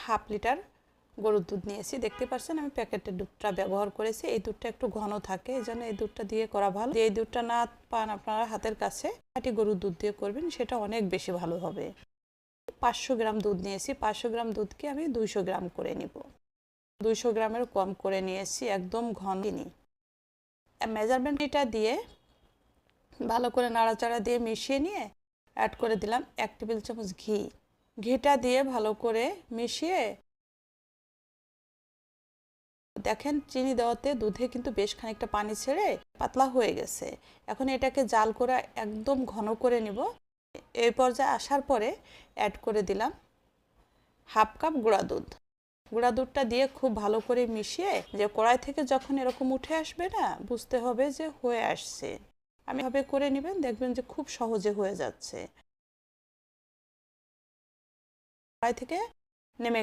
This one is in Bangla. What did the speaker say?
হাফ লিটার গরুর দুধ নিয়েছি। দেখতে পাচ্ছেন আমি প্যাকেটের দুধটা ব্যবহার করেছি। এই দুধটা একটু ঘন থাকে, এই জন্য এই দুধটা দিয়ে করা ভালো। এই দুধটা না পান আপনারা হাতের কাছে, খাঁটি গরুর দুধ দিয়ে করবেন, সেটা অনেক বেশি ভালো হবে। 500 গ্রাম দুধ নিয়েছি। 500 গ্রাম দুধকে আমি 200 গ্রাম করে নিব। 200 গ্রামের কম করে নিয়েছি, একদম ঘন চিনি। মেজারমেন্টটা দিয়ে ভালো করে নাড়াচাড়া দিয়ে মিশিয়ে নিয়ে অ্যাড করে দিলাম 1 টেবিল চামচ ঘি। ঘিটা দিয়ে ভালো করে মিশিয়ে দেখেন চিনি দেওয়াতে দুধে কিন্তু বেশ খানিকটা পানি ছেড়ে পাতলা হয়ে গেছে। এখন এটাকে জাল করে একদম ঘন করে নিব। এই পর্যায়ে আসার পরে অ্যাড করে দিলাম হাফ কাপ গুঁড়া দুধ। গুঁড়া দুধটা দিয়ে খুব ভালো করে মিশিয়ে যে কড়াই থেকে যখন এরকম উঠে আসবে না, বুঝতে হবে যে হয়ে আসছে। আমি এভাবে করে নেবেন, দেখবেন যে খুব সহজে হয়ে যাচ্ছে। কড়াই থেকে নেমে গেছে।